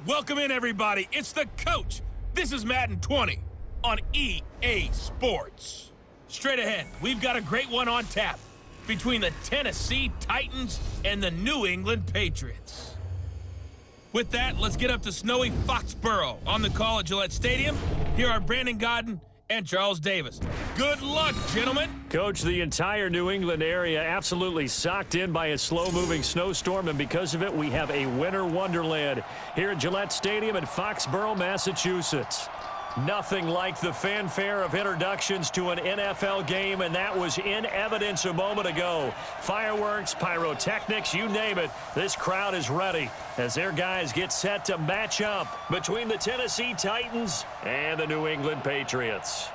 Welcome in, everybody. It's the coach. This is Madden 20 on EA Sports. Straight ahead, we've got a great one on tap between the Tennessee Titans and the New England Patriots. With that, let's get up to snowy Foxborough. On the call at Gillette Stadium, here are Brandon Godden and Charles Davis. Good luck, gentlemen. Coach, the entire New England area absolutely socked in by a slow-moving snowstorm, and because of it, we have a winter wonderland here at Gillette Stadium in Foxborough, Massachusetts. Nothing like the fanfare of introductions to an NFL game, and that was in evidence a moment ago. Fireworks, pyrotechnics, you name it, this crowd is ready as their guys get set to match up between the Tennessee Titans and the New England Patriots.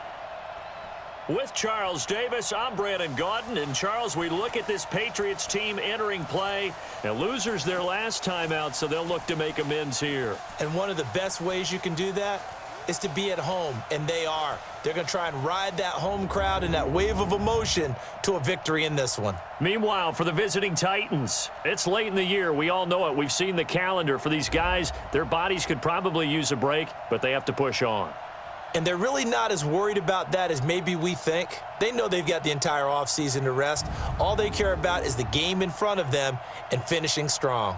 With Charles Davis, I'm Brandon Godden, and Charles, we look at this Patriots team entering play, and losers their last time out, so they'll look to make amends here. And one of the best ways you can do that is to be at home, and they are. They're going to try and ride that home crowd and that wave of emotion to a victory in this one. Meanwhile, for the visiting Titans, it's late in the year. We all know it. We've seen the calendar for these guys. Their bodies could probably use a break, but they have to push on. And they're really not as worried about that as maybe we think. They know they've got the entire offseason to rest. All they care about is the game in front of them and finishing strong.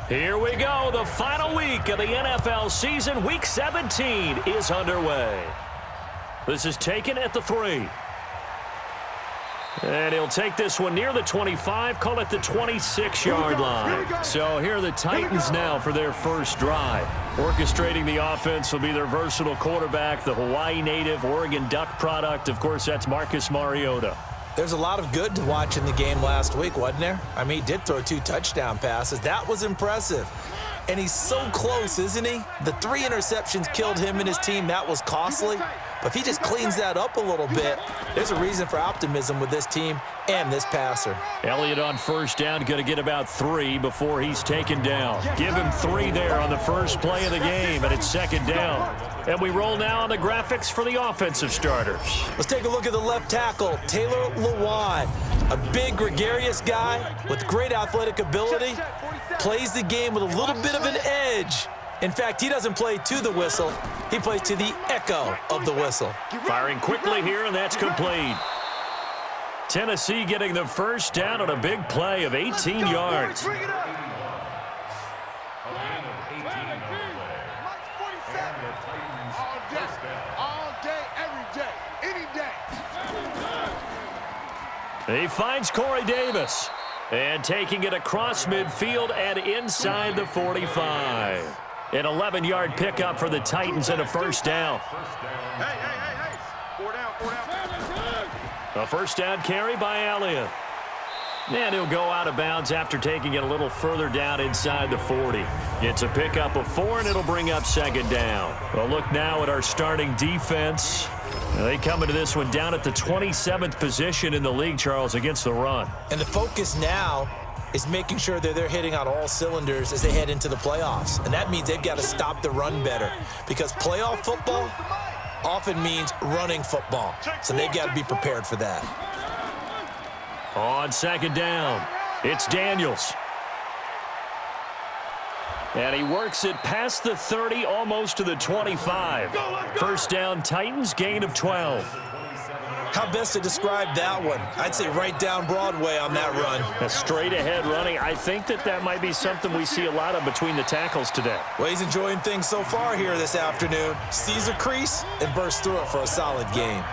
Here we go. The final week of the NFL season. Week 17 is underway. This is taken at the 3. And he'll take this one near the 25, call it the 26-yard line. So here are the Titans now for their first drive. Orchestrating the offense will be their versatile quarterback, the Hawaii native, Oregon Duck product. Of course, that's Marcus Mariota. There's a lot of good to watch in the game last week, wasn't there? I mean, he did throw 2 touchdown passes. That was impressive. And he's so close, isn't he? The 3 interceptions killed him and his team. That was costly. But if he just cleans that up a little bit, there's a reason for optimism with this team and this passer. Elliott on first down, going to get about 3 before he's taken down. Give him 3 there on the first play of the game, and it's second down. And we roll now on the graphics for the offensive starters. Let's take a look at the left tackle, Taylor Lewan. A big, gregarious guy with great athletic ability. Plays the game with a little bit of an edge. In fact, he doesn't play to the whistle. He plays to the echo of the whistle. Firing quickly here, and that's complete. Tennessee getting the first down on a big play of 18 yards. He finds Corey Davis. And taking it across midfield and inside the 45. An 11-yard pickup for the Titans and a first down. Hey. 4 down. A first down carry by Elliott. And he'll go out of bounds after taking it a little further down inside the 40. It's a pickup of 4, and it'll bring up second down. Well, look now at our starting defense. They come into this one down at the 27th position in the league, Charles, against the run. And the focus now is making sure that they're hitting on all cylinders as they head into the playoffs. And that means they've got to stop the run better, because playoff football often means running football. So they've got to be prepared for that. On second down, it's Daniels. And he works it past the 30, almost to the 25. First down, Titans, gain of 12. How best to describe that one? I'd say right down Broadway on that run. A straight-ahead running. I think that might be something we see a lot of between the tackles today. Well, he's enjoying things so far here this afternoon. Sees a crease and bursts through it for a solid gain.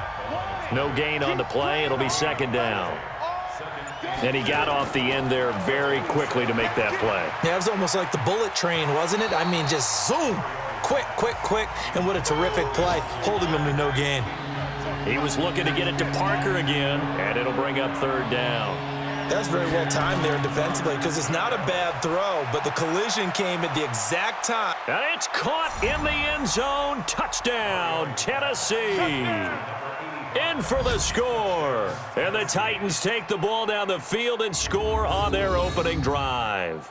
No gain on the play. It'll be second down. And he got off the end there very quickly to make that play. Yeah, it was almost like the bullet train, wasn't it? I mean, just zoom. Quick. And what a terrific play, holding him to no gain. He was looking to get it to Parker again, and it'll bring up third down. That's very well timed there defensively, because it's not a bad throw, but the collision came at the exact time. And it's caught in the end zone. Touchdown, Tennessee. In for the score. And the Titans take the ball down the field and score on their opening drive.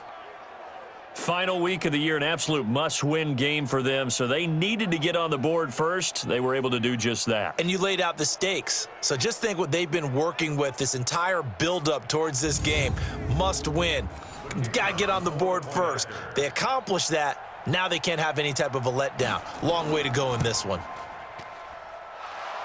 Final week of the year, an absolute must-win game for them, so they needed to get on the board first. They were able to do just that. And you laid out the stakes. So just think what they've been working with this entire build-up towards this game. Must win. Got to get on the board first. They accomplished that. Now they can't have any type of a letdown. Long way to go in this one.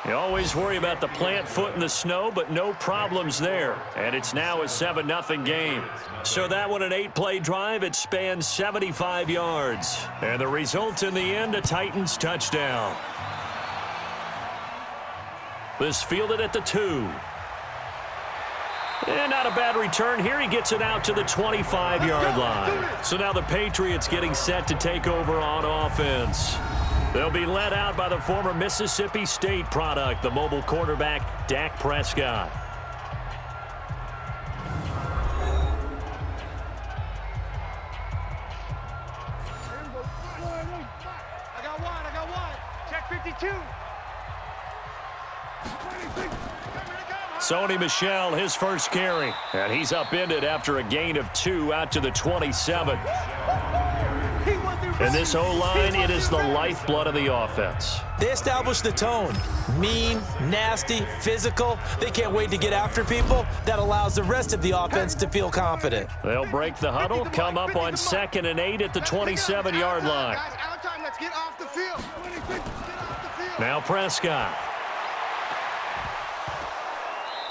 You always worry about the plant foot in the snow, but no problems there. And it's now a 7-0 game. So that one, an 8-play drive, it spans 75 yards. And the result in the end, a Titans touchdown. This fielded at the 2. And not a bad return here. He gets it out to the 25-yard line. So now the Patriots getting set to take over on offense. They'll be led out by the former Mississippi State product, the mobile quarterback, Dak Prescott. I got one. Check 52. Sony Michel, his first carry. And he's upended after a gain of 2 out to the 27. And this O-line, it is the lifeblood of the offense. They established the tone. Mean, nasty, physical. They can't wait to get after people. That allows the rest of the offense to feel confident. They'll break the huddle, come up on 2nd and 8 at the 27-yard line. Let's get off the field. Now Prescott.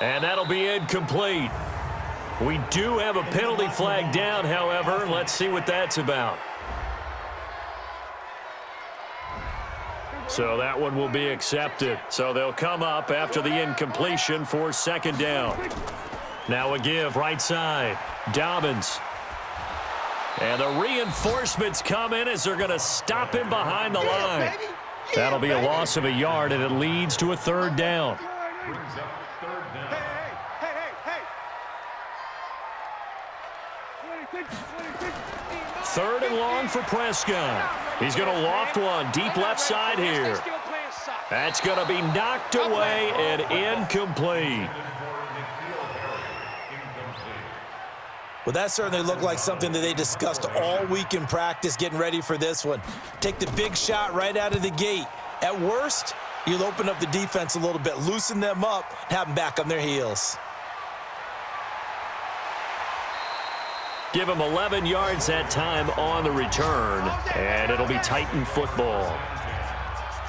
And that'll be incomplete. We do have a penalty flag down, however. Let's see what that's about. So that one will be accepted. So they'll come up after the incompletion for 2nd down. Now a give right side. Dobbins. And the reinforcements come in as they're going to stop him behind the line. That'll be a loss of a yard, and it leads to a 3rd down. Third and long for Prescott. He's going to loft one deep left side here. That's going to be knocked away and incomplete. Well, that certainly looked like something that they discussed all week in practice getting ready for this one. Take the big shot right out of the gate. At worst, you'll open up the defense a little bit, loosen them up, have them back on their heels. Give him 11 yards that time on the return, and it'll be Titan football.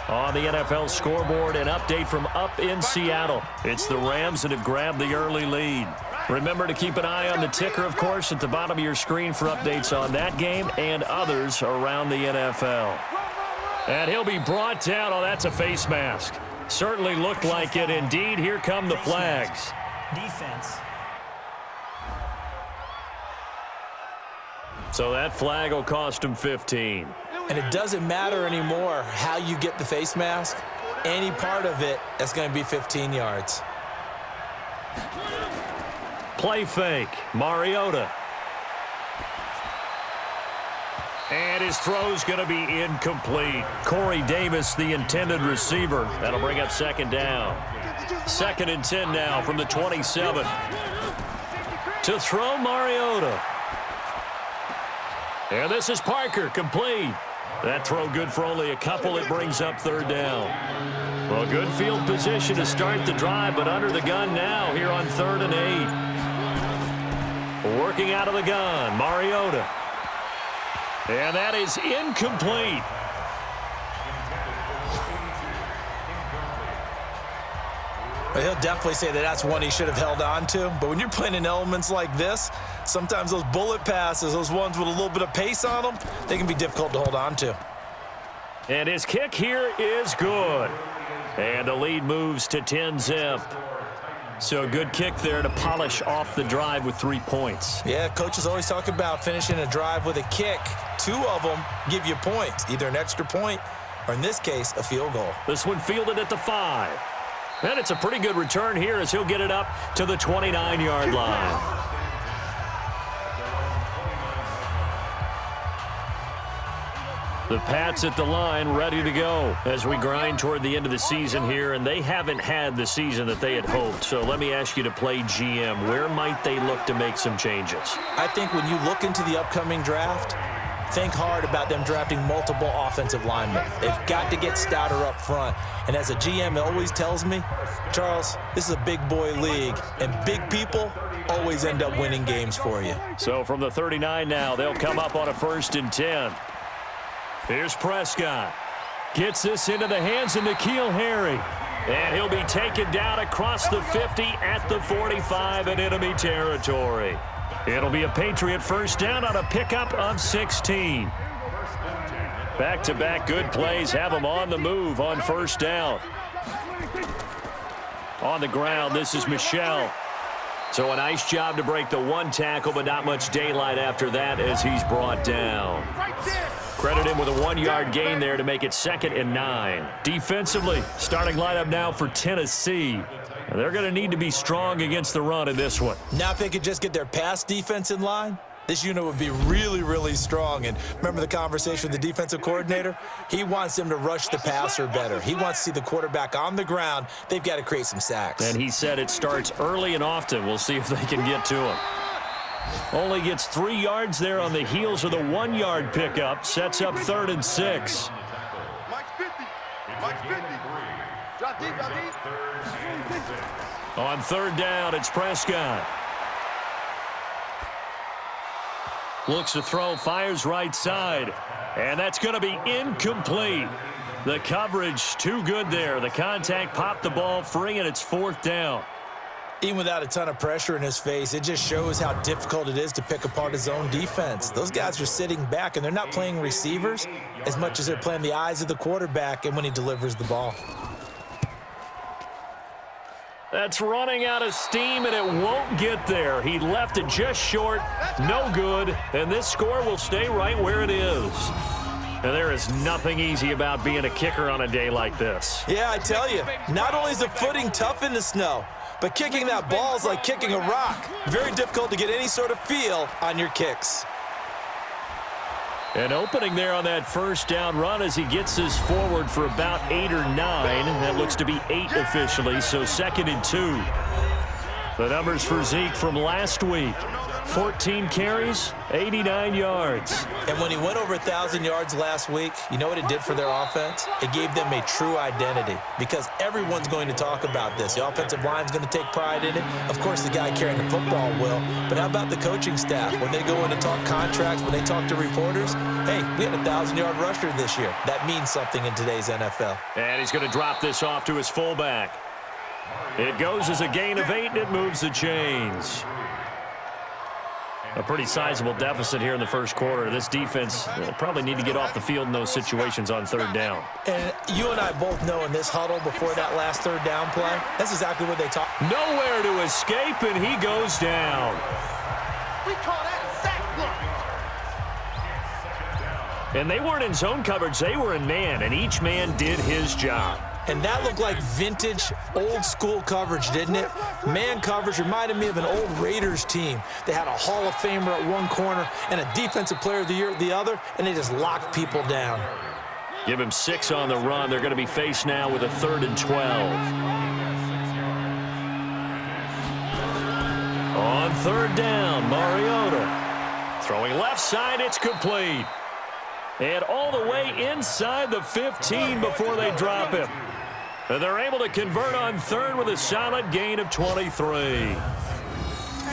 On the NFL scoreboard, an update from up in Seattle. It's the Rams that have grabbed the early lead. Remember to keep an eye on the ticker, of course, at the bottom of your screen for updates on that game and others around the NFL. And he'll be brought down. Oh, that's a face mask. Certainly looked like it. Indeed, here come the flags. Defense. So that flag will cost him 15. And it doesn't matter anymore how you get the face mask. Any part of it, that's going to be 15 yards. Play fake. Mariota. And his throw's going to be incomplete. Corey Davis, the intended receiver. That'll bring up 2nd down. 2nd and 10 now from the 27. To throw Mariota. And this is Parker, complete. That throw good for only a couple. It brings up 3rd down. Well, good field position to start the drive, but under the gun now here on 3rd and 8. Working out of the gun, Mariota. And that is incomplete. Well, he'll definitely say that that's one he should have held on to. But when you're playing in elements like this, sometimes those bullet passes, those ones with a little bit of pace on them, they can be difficult to hold on to. And his kick here is good. And the lead moves to 10-zip. So a good kick there to polish off the drive with 3 points. Yeah, coaches always talk about finishing a drive with a kick. 2 of them give you points, either an extra point or, in this case, a field goal. This one fielded at the 5. And it's a pretty good return here as he'll get it up to the 29-yard line. The Pats at the line, ready to go as we grind toward the end of the season here, and they haven't had the season that they had hoped. So let me ask you to play GM. Where might they look to make some changes? I think when you look into the upcoming draft, think hard about them drafting multiple offensive linemen. They've got to get stouter up front. And as a GM, it always tells me, Charles, this is a big boy league, and big people always end up winning games for you. So from the 39 now, they'll come up on a 1st and 10. Here's Prescott. Gets this into the hands of N'Keal Harry. And he'll be taken down across the 50 at the 45 in enemy territory. It'll be a Patriot first down on a pickup of 16. Back-to-back good plays have them on the move on first down. On the ground, this is Michel. So a nice job to break the one tackle, but not much daylight after that as he's brought down. Credit him with a 1-yard gain there to make it 2nd and 9. Defensively, starting lineup now for Tennessee. They're going to need to be strong against the run in this one. Now if they could just get their pass defense in line, this unit would be really, really strong. And remember the conversation with the defensive coordinator? He wants them to rush the passer better. He wants to see the quarterback on the ground. They've got to create some sacks. And he said it starts early and often. We'll see if they can get to him. Only gets 3 yards there on the heels of the 1-yard pickup. Sets up 3rd and 6. Mike's 50. Mike's 50. Drop deep, drop deep. On 3rd down, it's Prescott. Looks to throw, fires right side. And that's going to be incomplete. The coverage too good there. The contact popped the ball free, and it's 4th down. Even without a ton of pressure in his face, it just shows how difficult it is to pick apart his own defense. Those guys are sitting back, and they're not playing receivers as much as they're playing the eyes of the quarterback and when he delivers the ball. That's running out of steam, and it won't get there. He left it just short, no good, and this score will stay right where it is. And there is nothing easy about being a kicker on a day like this. Yeah, I tell you, not only is the footing tough in the snow, but kicking that ball is like kicking a rock. Very difficult to get any sort of feel on your kicks. An opening there on that first down run as he gets this forward for about 8 or 9. That looks to be 8 officially, so 2nd and 2. The numbers for Zeke from last week. 14 carries, 89 yards. And when he went over 1,000 yards last week, you know what it did for their offense? It gave them a true identity because everyone's going to talk about this. The offensive line's going to take pride in it. Of course, the guy carrying the football will. But how about the coaching staff? When they go in and talk contracts, when they talk to reporters, hey, we had a 1,000-yard rusher this year. That means something in today's NFL. And he's going to drop this off to his fullback. It goes as a gain of 8, and it moves the chains. A pretty sizable deficit here in the first quarter. This defense probably need to get off the field in those situations on 3rd down. And you and I both know in this huddle before that last 3rd down play, that's exactly what they talk. Nowhere to escape, and he goes down. We call that a sack block. And they weren't in zone coverage. They were in man, and each man did his job. And that looked like vintage, old-school coverage, didn't it? Man coverage reminded me of an old Raiders team. They had a Hall of Famer at one corner and a Defensive Player of the Year at the other, and they just locked people down. Give him 6 on the run. They're going to be faced now with a 3rd and 12. On 3rd down, Mariota. Throwing left side, it's complete. And all the way inside the 15 before they drop him. And they're able to convert on 3rd with a solid gain of 23.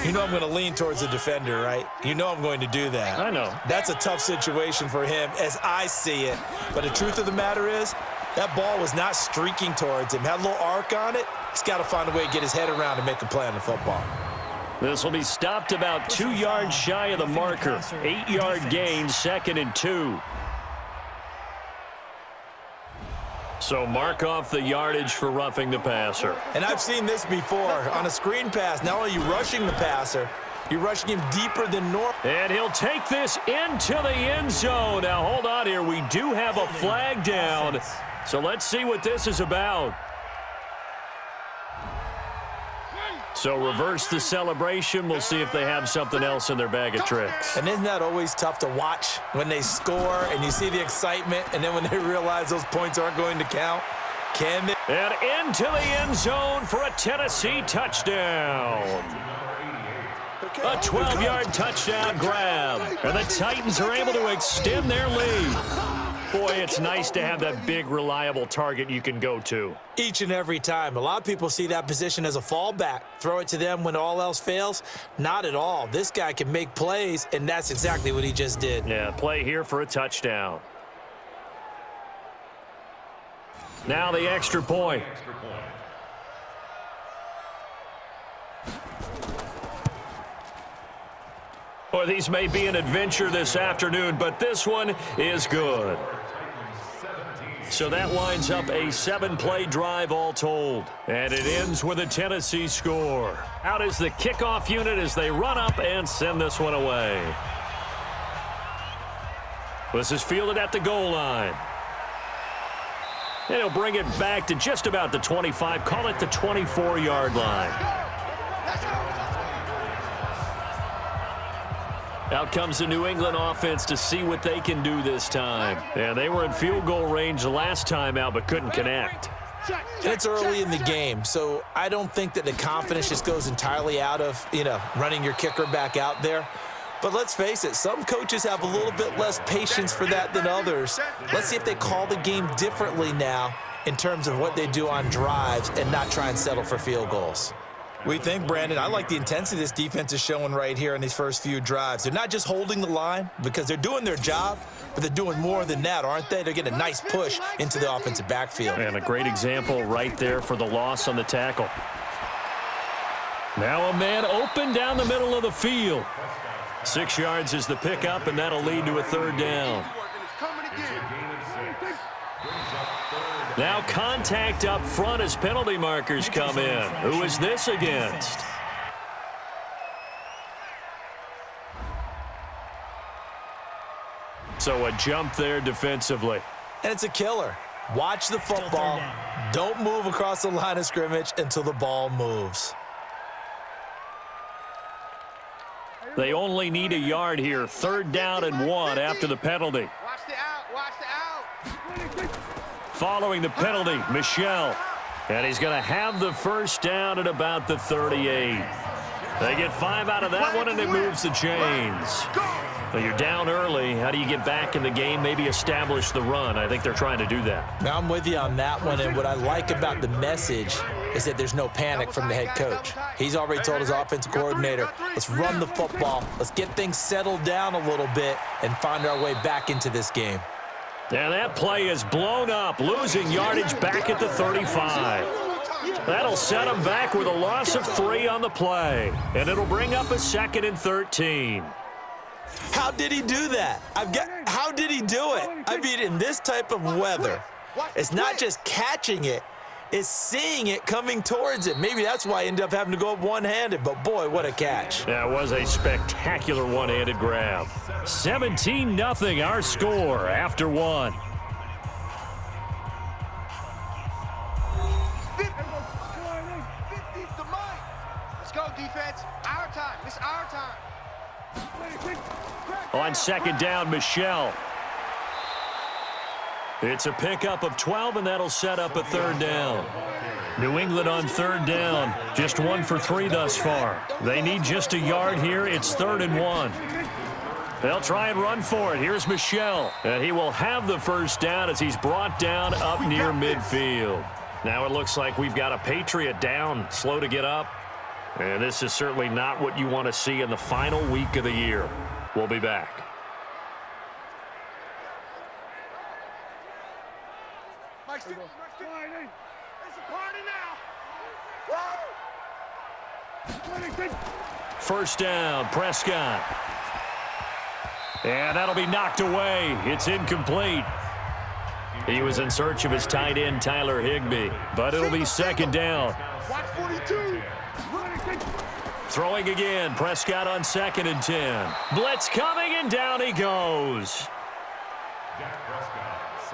You know I'm going to lean towards the defender, right? You know I'm going to do that. I know. That's a tough situation for him as I see it. But the truth of the matter is, that ball was not streaking towards him. Had a little arc on it. He's got to find a way to get his head around and make a play on the football. This will be stopped about 2 yards shy of the marker. 8-yard gain, 2nd and 2. So mark off the yardage for roughing the passer. And I've seen this before. On a screen pass, not only are you rushing the passer, you're rushing him deeper than normal. And he'll take this into the end zone. Now, hold on here. We do have a flag down. So let's see what this is about. So reverse the celebration. We'll see if they have something else in their bag of tricks. And isn't that always tough to watch when they score and you see the excitement, and then when they realize those points aren't going to count? Can they? And into the end zone for a Tennessee touchdown. A 12-yard touchdown grab. And the Titans are able to extend their lead. Boy, it's nice to have that big, reliable target you can go to. Each and every time. A lot of people see that position as a fallback. Throw it to them when all else fails. Not at all. This guy can make plays, and that's exactly what he just did. Yeah, play here for a touchdown. Now the extra point. Boy, these may be an adventure this afternoon, but this one is good. So that winds up a 7-play drive all told. And it ends with a Tennessee score. Out is the kickoff unit as they run up and send this one away. This is fielded at the goal line. And he'll bring it back to just about the 25, call it the 24-yard line. Out comes the New England offense to see what they can do this time. And they were in field goal range the last time out, but couldn't connect. And it's early in the game, so I don't think that the confidence just goes entirely out of, running your kicker back out there. But let's face it, some coaches have a little bit less patience for that than others. Let's see if they call the game differently now in terms of what they do on drives and not try and settle for field goals. We think, Brandon, I like the intensity this defense is showing right here in these first few drives. They're not just holding the line because they're doing their job, but they're doing more than that, aren't they? They're getting a nice push into the offensive backfield. And a great example right there for the loss on the tackle. Now a man open down the middle of the field. 6 yards is the pickup, and that'll lead to a third down. Now contact up front as penalty markers come in. Who is this against? So a jump there defensively. And it's a killer. Watch the football. Don't move across the line of scrimmage until the ball moves. They only need a yard here. 3rd down and 1 after the penalty. Watch the out. Watch the out. Following the penalty, Michel. And he's going to have the first down at about the 38. They get 5 out of that one, and it moves the chains. Now you're down early. How do you get back in the game, maybe establish the run? I think they're trying to do that. Now I'm with you on that one, and what I like about the message is that there's no panic from the head coach. He's already told his offensive coordinator, let's run the football, let's get things settled down a little bit and find our way back into this game. And that play is blown up, losing yardage back at the 35. That'll set them back with a loss of 3 on the play. And it'll bring up a 2nd and 13. How did he do that? How did he do it? I mean, in this type of weather, it's not just catching it, it's seeing it coming towards it. Maybe that's why I ended up having to go up one-handed, but boy, what a catch. That was a spectacular one-handed grab. 17-0 our score after 1. Let's go, defense. Our time. It's our time. On 2nd down, Michel. It's a pickup of 12, and that'll set up a 3rd down. New England on 3rd down. Just 1 for 3 thus far. They need just a yard here. It's 3rd and 1. They'll try and run for it. Here's Michel. And he will have the first down as he's brought down up near midfield. Now it looks like we've got a Patriot down, slow to get up. And this is certainly not what you want to see in the final week of the year. We'll be back. It's a party now. First down, Prescott. And that'll be knocked away. It's incomplete. He was in search of his tight end, Tyler Higbee. But it'll be 2nd down. Watch 42. Throwing again, Prescott on 2nd and 10. Blitz coming, and down he goes.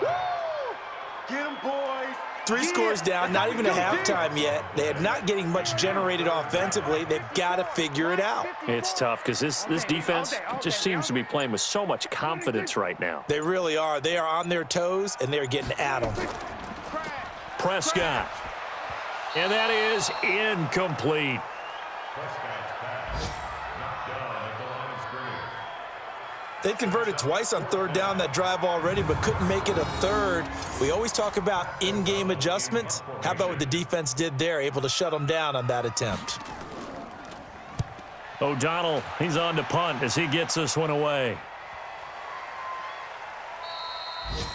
Woo! Get him, boys. 3 scores down, not even a halftime yet. They are not getting much generated offensively. They've got to figure it out. It's tough because this defense just seems to be playing with so much confidence right now. They really are. They are on their toes, and they're getting at them. Prescott. And that is incomplete. They converted twice on 3rd down that drive already, but couldn't make it a 3rd. We always talk about in-game adjustments. How about what the defense did there, able to shut them down on that attempt? O'Donnell, he's on to punt as he gets this one away.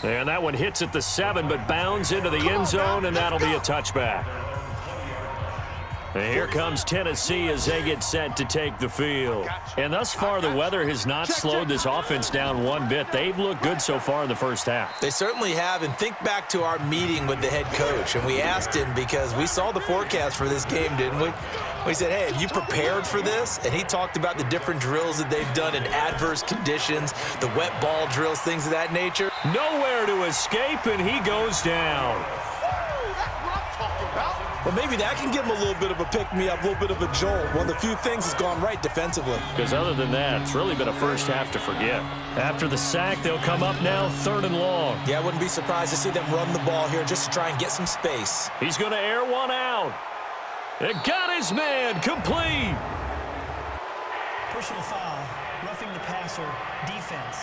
And that one hits at the 7, but bounds into the end zone, and that'll be a touchback. And here comes Tennessee as they get set to take the field. And thus far, the weather has not slowed this offense down one bit. They've looked good so far in the first half. They certainly have. And think back to our meeting with the head coach. And we asked him because we saw the forecast for this game, didn't we? We said, hey, have you prepared for this? And he talked about the different drills that they've done in adverse conditions, the wet ball drills, things of that nature. Nowhere to escape, and he goes down. Well, maybe that can give him a little bit of a pick-me-up, a little bit of a jolt. One of the few things that's gone right defensively. Because other than that, it's really been a first half to forget. After the sack, they'll come up now 3rd and long. Yeah, I wouldn't be surprised to see them run the ball here just to try and get some space. He's going to air one out. It got his man complete. Personal foul, roughing the passer, defense.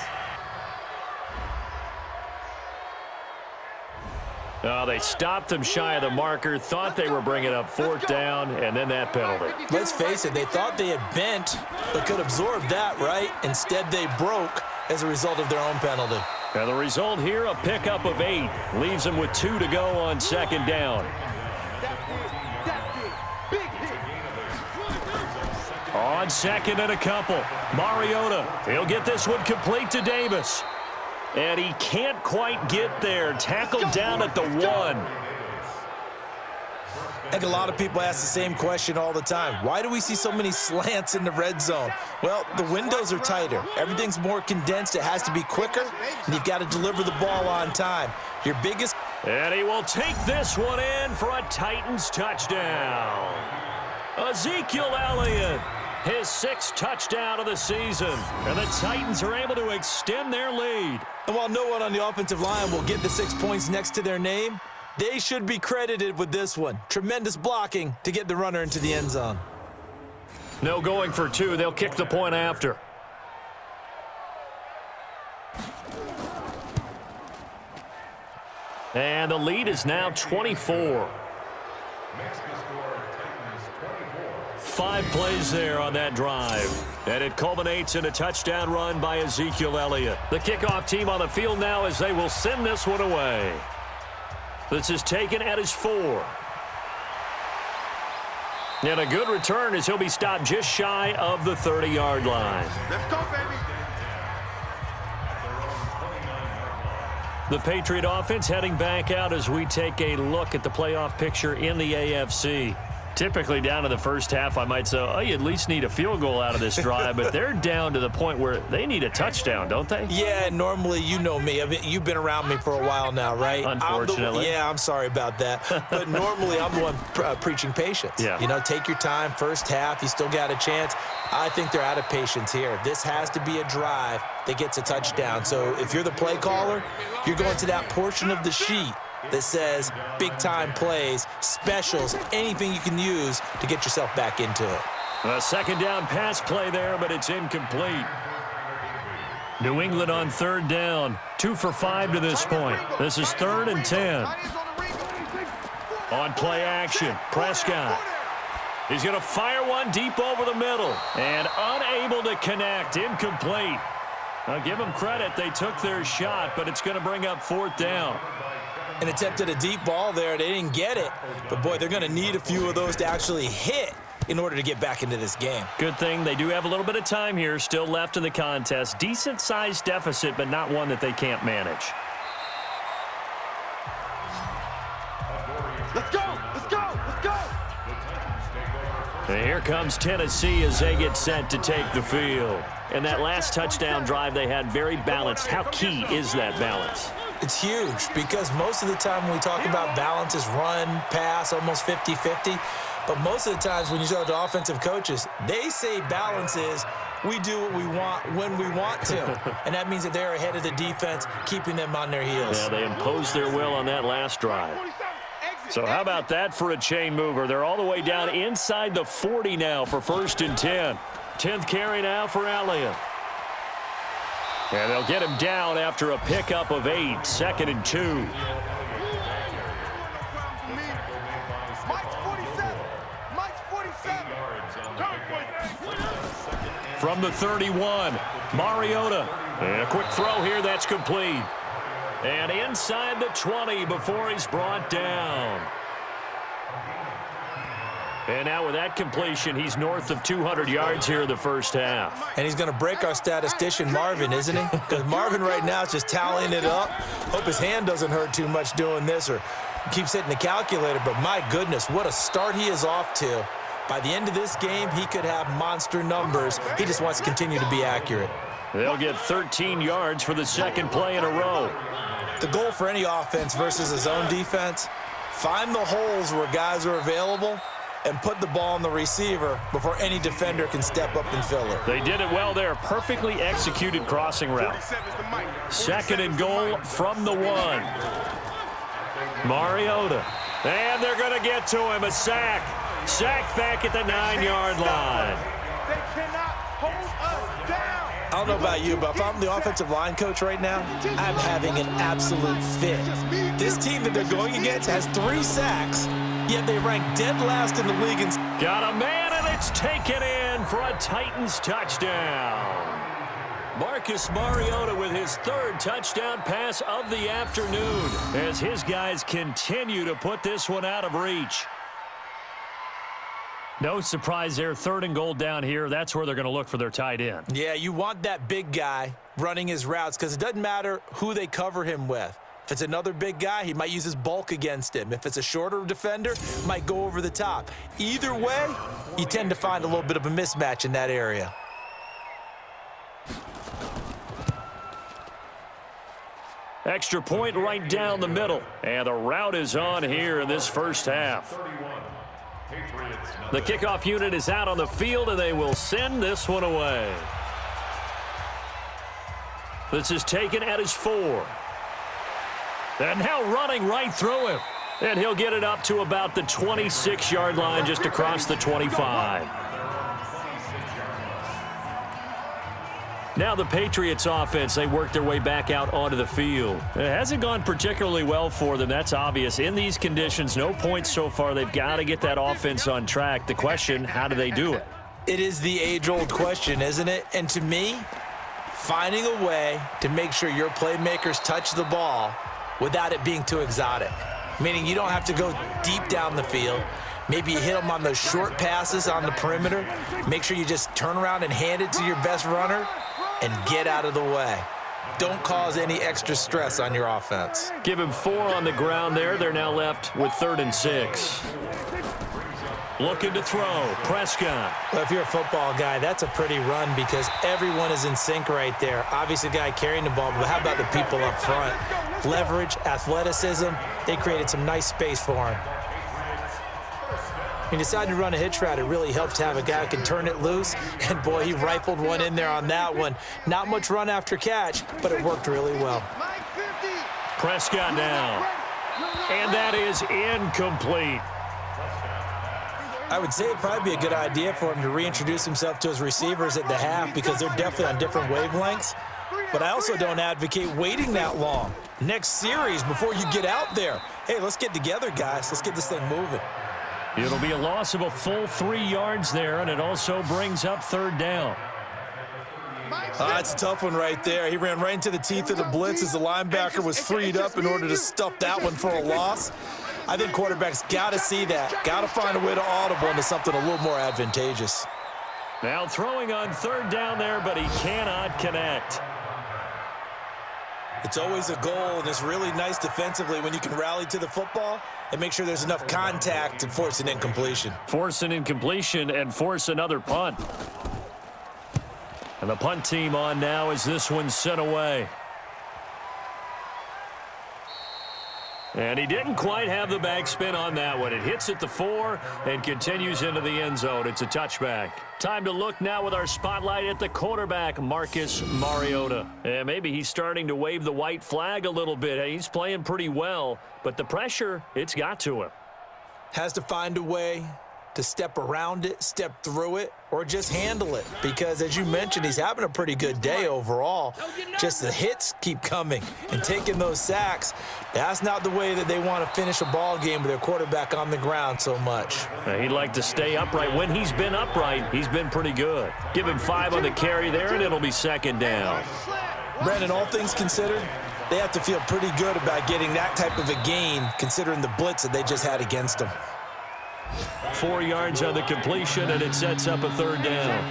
Oh, they stopped him shy of the marker, thought they were bringing up 4th down, and then that penalty. Let's face it, they thought they had bent, but could absorb that, right? Instead, they broke as a result of their own penalty. And the result here, a pickup of 8. Leaves them with 2 to go on 2nd down. On 2nd and a couple, Mariota, he'll get this one complete to Davis. And he can't quite get there. Tackled down at the 1. I think a lot of people ask the same question all the time. Why do we see so many slants in the red zone? Well, the windows are tighter. Everything's more condensed. It has to be quicker, and you've got to deliver the ball on time. Your biggest... And he will take this one in for a Titans touchdown. Ezekiel Elliott, his 6th touchdown of the season. And the Titans are able to extend their lead. And while no one on the offensive line will get the 6 points next to their name, they should be credited with this one. Tremendous blocking to get the runner into the end zone. No going for 2. They'll kick the point after. And the lead is now 24. 5 plays there on that drive. And it culminates in a touchdown run by Ezekiel Elliott. The kickoff team on the field now as they will send this one away. This is taken at his 4. And a good return as he'll be stopped just shy of the 30-yard line. Let's go, baby. The Patriot offense heading back out as we take a look at the playoff picture in the AFC. Typically down in the first half, I might say, oh, you at least need a field goal out of this drive, but they're down to the point where they need a touchdown, don't they? Yeah, normally, you know me. I mean, you've been around me for a while now, right? Unfortunately. I'm sorry about that. But normally, I'm the one preaching patience. Yeah. You know, take your time. First half, you still got a chance. I think they're out of patience here. This has to be a drive that gets a touchdown. So if you're the play caller, you're going to that portion of the sheet that says big-time plays, specials, anything you can use to get yourself back into it. A 2nd down pass play there, but it's incomplete. New England on 3rd down. 2 for 5 to this point. This is 3rd and 10. On play action, Prescott. He's going to fire one deep over the middle. And unable to connect, incomplete. I'll give them credit. They took their shot, but it's going to bring up 4th down. And attempted a deep ball there. They didn't get it. But, boy, they're going to need a few of those to actually hit in order to get back into this game. Good thing they do have a little bit of time here still left in the contest. Decent-sized deficit, but not one that they can't manage. Let's go! Let's go! Let's go! And here comes Tennessee as they get set to take the field. And that last touchdown drive they had very balanced. How key is that balance? It's huge because most of the time when we talk about balance is run, pass, almost 50-50. But most of the times when you talk to offensive coaches, they say balance is we do what we want when we want to. And that means that they're ahead of the defense, keeping them on their heels. Yeah, they imposed their will on that last drive. So how about that for a chain mover? They're all the way down inside the 40 now for 1st and 10. 10th carry now for Elliott. And they'll get him down after a pickup of 8, 2nd and 2. From the 31, Mariota. And a quick throw here that's complete. And inside the 20 before he's brought down. And now with that completion, he's north of 200 yards here in the first half. And he's going to break our statistician Marvin, isn't he? Because Marvin right now is just tallying it up. Hope his hand doesn't hurt too much doing this or keeps hitting the calculator. But my goodness, what a start he is off to. By the end of this game, he could have monster numbers. He just wants to continue to be accurate. They'll get 13 yards for the second play in a row. The goal for any offense versus a zone defense, find the holes where guys are available and put the ball on the receiver before any defender can step up and fill it. They did it well there. Perfectly executed crossing route. 2nd and goal from the 1. Mariota. And they're going to get to him. A sack. Sacked back at the 9-yard line. They cannot hold us down. I don't know about you, but if I'm the offensive line coach right now, I'm having an absolute fit. This team that they're going against has 3 sacks, yet they rank dead last in the league. Got a man, and it's taken in for a Titans touchdown. Marcus Mariota with his 3rd touchdown pass of the afternoon as his guys continue to put this one out of reach. No surprise there, 3rd and goal down here. That's where they're going to look for their tight end. Yeah, you want that big guy running his routes because it doesn't matter who they cover him with. If it's another big guy, he might use his bulk against him. If it's a shorter defender, might go over the top. Either way, you tend to find a little bit of a mismatch in that area. Extra point right down the middle. And the route is on here in this first half. The kickoff unit is out on the field, and they will send this one away. This is taken at his 4. And now running right through him. And he'll get it up to about the 26-yard line, just across the 25. Now the Patriots offense, they work their way back out onto the field. It hasn't gone particularly well for them, that's obvious. In these conditions, no points so far. They've got to get that offense on track. The question, how do they do it? It is the age-old question, isn't it? And to me, finding a way to make sure your playmakers touch the ball without it being too exotic. Meaning you don't have to go deep down the field. Maybe you hit them on those short passes on the perimeter. Make sure you just turn around and hand it to your best runner and get out of the way. Don't cause any extra stress on your offense. Give him 4 on the ground there. They're now left with 3rd and 6. Looking to throw. Prescott. Well, if you're a football guy, that's a pretty run because everyone is in sync right there. Obviously, the guy carrying the ball, but how about the people up front? Leverage, athleticism, they created some nice space for him. He decided to run a hitch route. It really helps to have a guy who can turn it loose. And, boy, he rifled one in there on that one. Not much run after catch, but it worked really well. Prescott down. And that is incomplete. I would say it'd probably be a good idea for him to reintroduce himself to his receivers at the half because they're definitely on different wavelengths. But I also don't advocate waiting that long. Next series before you get out there. Hey, let's get together, guys. Let's get this thing moving. It'll be a loss of a full 3 yards there, and it also brings up 3rd down. That's a tough one right there. He ran right into the teeth of the blitz as the linebacker was freed up in order to stuff that one for a loss. I think quarterbacks got to see that. Got to find a way to audible into something a little more advantageous. Now throwing on 3rd down there, but he cannot connect. It's always a goal, and it's really nice defensively when you can rally to the football and make sure there's enough contact to force an incompletion. Force an incompletion and force another punt. And the punt team on now as this one's sent away. And he didn't quite have the backspin on that one. It hits at the 4 and continues into the end zone. It's a touchback. Time to look now with our spotlight at the quarterback, Marcus Mariota. And maybe he's starting to wave the white flag a little bit. He's playing pretty well, but the pressure, it's got to him. Has to find a way to step around it, step through it, or just handle it. Because as you mentioned, he's having a pretty good day overall. Just the hits keep coming and taking those sacks. That's not the way that they want to finish a ball game with their quarterback on the ground so much. He'd like to stay upright. When he's been upright, he's been pretty good. Give him 5 on the carry there, and it'll be second down. Brandon, all things considered, they have to feel pretty good about getting that type of a gain considering the blitz that they just had against them. 4 yards on the completion, and it sets up a third down.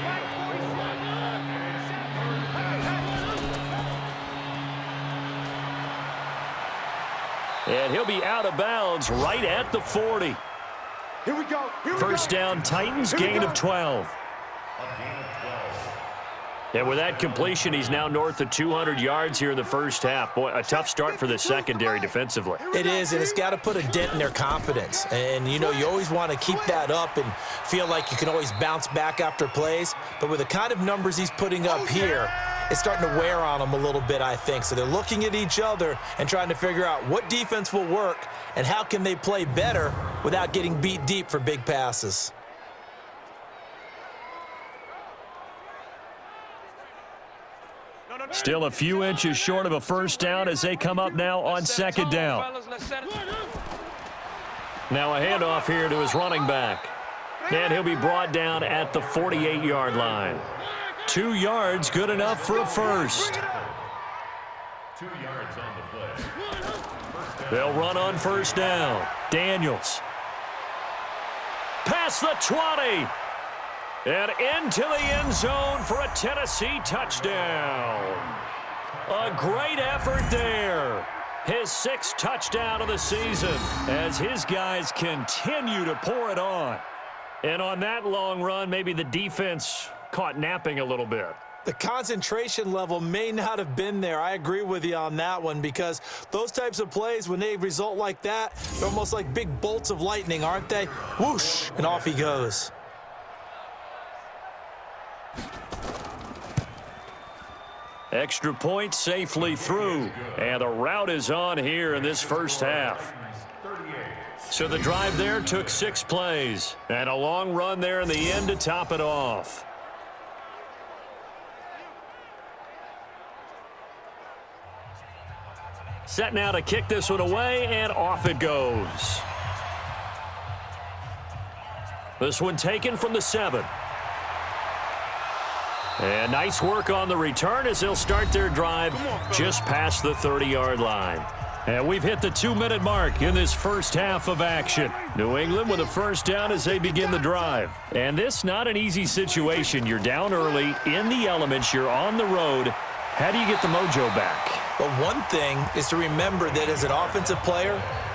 And he'll be out of bounds right at the 40. Here we go. First down, Titans, gain of 12. And with that completion, he's now north of 200 yards here in the first half. Boy, a tough start for the secondary defensively. It is, and it's got to put a dent in their confidence. And, you know, you always want to keep that up and feel like you can always bounce back after plays. But with the kind of numbers he's putting up here, it's starting to wear on them a little bit, I think. So they're looking at each other and trying to figure out what defense will work and how can they play better without getting beat deep for big passes. Still a few inches short of a first down as they come up now on second down. Now a handoff here to his running back. And he'll be brought down at the 48-yard line. 2 yards, good enough for a first. 2 yards on the play. They'll run on first down. Daniels. Past the 20. And into the end zone for a Tennessee touchdown. A great effort there. His 6th touchdown of the season as his guys continue to pour it on. And on that long run, maybe the defense caught napping a little bit. The concentration level may not have been there. I agree with you on that one because those types of plays, when they result like that, they're almost like big bolts of lightning, aren't they? Whoosh, and off he goes. Extra point safely through. And the route is on here in this first half. So the drive there took 6 plays. And a long run there in the end to top it off. Set now to kick this one away, and off it goes. This one taken from the 7. And nice work on the return as they'll start their drive just past the 30-yard line. And we've hit the 2-minute mark in this first half of action. New England with a first down as they begin the drive. And this not an easy situation. You're down early, in the elements, you're on the road. How do you get the mojo back? Well, one thing is to remember that as an offensive player,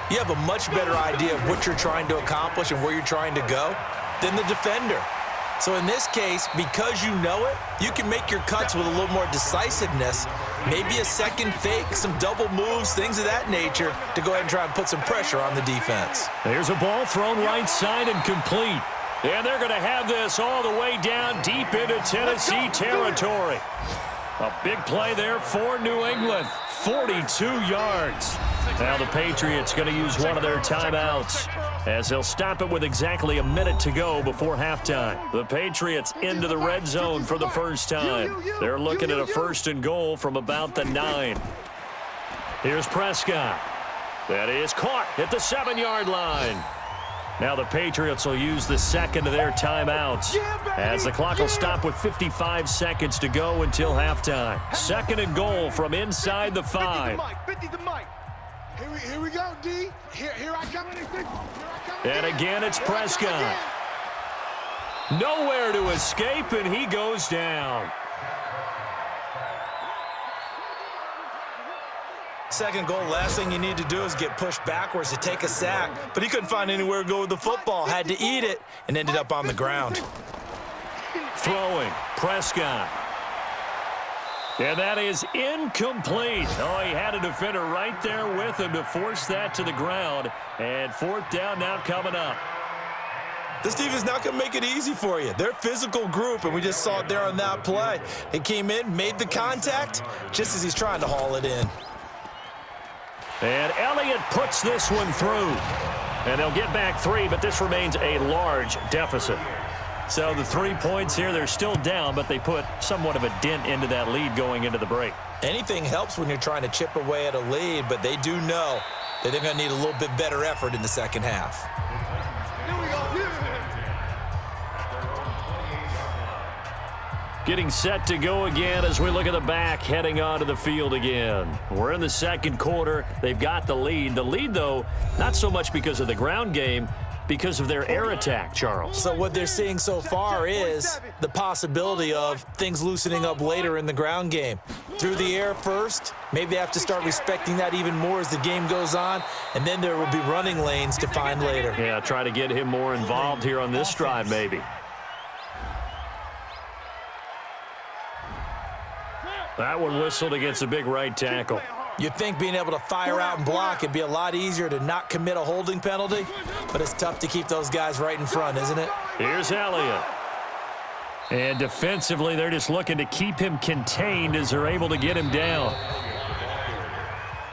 you have a much better idea of what you're trying to accomplish and where you're trying to go than the defender. So in this case, because you know it, you can make your cuts with a little more decisiveness, maybe a second fake, some double moves, things of that nature to go ahead and try and put some pressure on the defense. There's a ball thrown right side and complete. And they're going to have this all the way down deep into Tennessee territory. A big play there for New England. 42 yards. Now the Patriots going to use one of their timeouts as they'll stop it with exactly a minute to go before halftime. The Patriots into the red zone for the first time. They're looking at a 1st and goal from about the 9. Here's Prescott. That is caught at the 7-yard line. Now the Patriots will use the second of their timeouts as the clock will stop with 55 seconds to go until halftime. 2nd and goal from inside the 5. 50 to Mike. Here we go, D. Here I come. And again, it's Prescott. Nowhere to escape, and he goes down. Second goal, last thing you need to do is get pushed backwards to take a sack. But he couldn't find anywhere to go with the football. Had to eat it and ended up on the ground. Throwing, Prescott. And that is incomplete. Oh, he had a defender right there with him to force that to the ground. And fourth down now coming up. This team is not going to make it easy for you. They're a physical group, and we just saw it there on that play. They came in, made the contact, just as he's trying to haul it in. And Elliott puts this one through. And they'll get back 3, but this remains a large deficit. So the 3 points here, they're still down, but they put somewhat of a dent into that lead going into the break. Anything helps when you're trying to chip away at a lead, but they do know that they're going to need a little bit better effort in the second half. Getting set to go again as we look at the back, heading onto the field again. We're in the second quarter. They've got the lead. The lead, though, not so much because of the ground game, because of their air attack, Charles. So what they're seeing so far is the possibility of things loosening up later in the ground game. Through the air first, maybe they have to start respecting that even more as the game goes on, and then there will be running lanes to find later. Yeah, try to get him more involved here on this drive, maybe. That one whistled against a big right tackle. You'd think being able to fire out and block it'd be a lot easier to not commit a holding penalty, but it's tough to keep those guys right in front, isn't it? Here's Elliott. And defensively, they're just looking to keep him contained as they're able to get him down.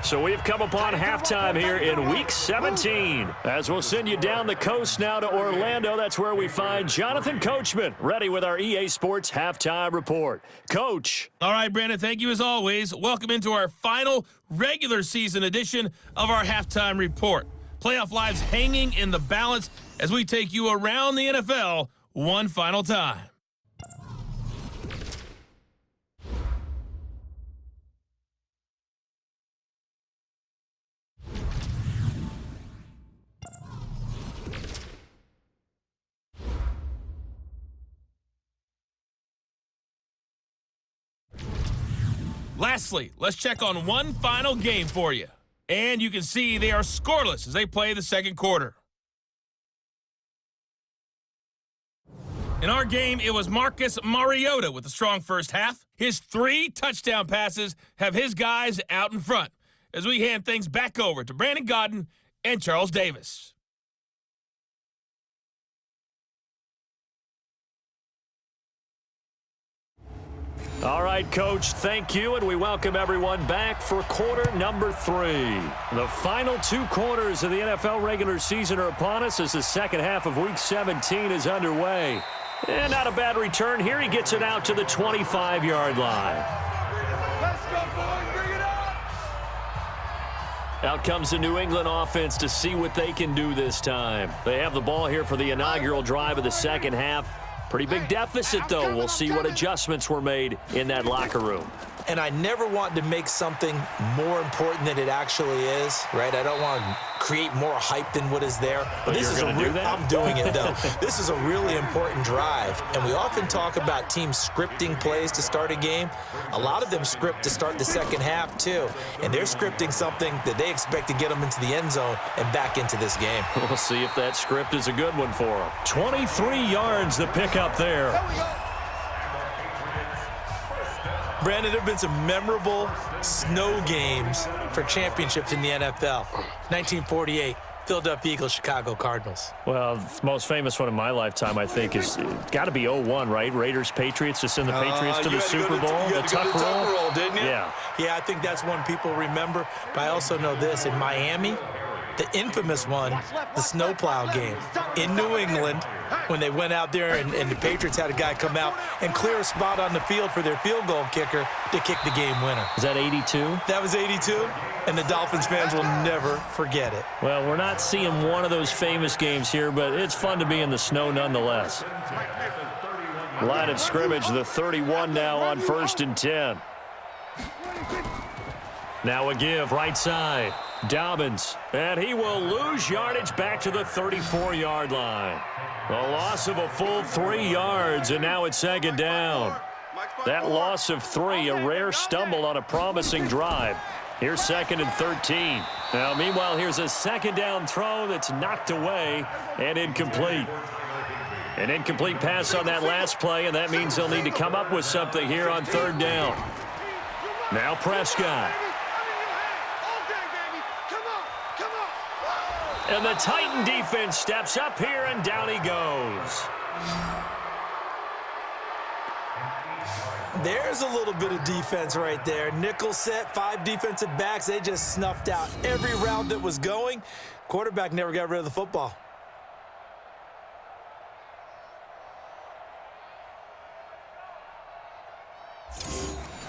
So we've come upon halftime here in Week 17. As we'll send you down the coast now to Orlando, that's where we find Jonathan Coachman, ready with our EA Sports Halftime Report. Coach. All right, Brandon, thank you as always. Welcome into our final regular season edition of our Halftime Report. Playoff lives hanging in the balance as we take you around the NFL one final time. Lastly, let's check on one final game for you. And you can see they are scoreless as they play the second quarter. In our game, it was Marcus Mariota with a strong first half. His 3 touchdown passes have his guys out in front as we hand things back over to Brandon Godden and Charles Davis. All right, Coach, thank you, and we welcome everyone back for quarter number 3. The final 2 quarters of the NFL regular season are upon us as the second half of Week 17 is underway. And not a bad return here. He gets it out to the 25-yard line. Let's go, boys. Bring it up. Out comes the New England offense to see what they can do this time. They have the ball here for the inaugural drive of the second half. Pretty big deficit, though. We'll see what adjustments were made in that locker room. And I never want to make something more important than it actually is, right? I don't want to create more hype than what is there. But this is do that? I'm doing it, though. This is a really important drive. And we often talk about teams scripting plays to start a game. A lot of them script to start the second half, too. And they're scripting something that they expect to get them into the end zone and back into this game. We'll see if that script is a good one for them. 23 yards the pickup there. Brandon, there have been some memorable snow games for championships in the NFL. 1948, Philadelphia Eagles, Chicago Cardinals. Well, the most famous one in my lifetime, I think, is got to be 01, right? Raiders, Patriots, to send the Patriots to the Super Bowl. You had to go to the tuck roll, didn't you? Yeah. Yeah, I think that's one people remember. But I also know this. In Miami, the infamous one, the snowplow game in New England, when they went out there and the Patriots had a guy come out and clear a spot on the field for their field goal kicker to kick the game winner. Is that 82? That was 82, and the Dolphins fans will never forget it. Well, we're not seeing one of those famous games here, but it's fun to be in the snow nonetheless. Line of scrimmage, the 31 now on 1st and 10. Now a give, right side. Dobbins, and he will lose yardage back to the 34-yard line. A loss of a full 3 yards, and now it's second down. That loss of 3, a rare stumble on a promising drive. Here's 2nd and 13. Now, meanwhile, here's a 2nd down throw that's knocked away and incomplete. An incomplete pass on that last play, and that means they'll need to come up with something here on 3rd down. Now Prescott. And the Titan defense steps up here, and down he goes. There's a little bit of defense right there. Nickel set, 5 defensive backs. They just snuffed out every route that was going. Quarterback never got rid of the football.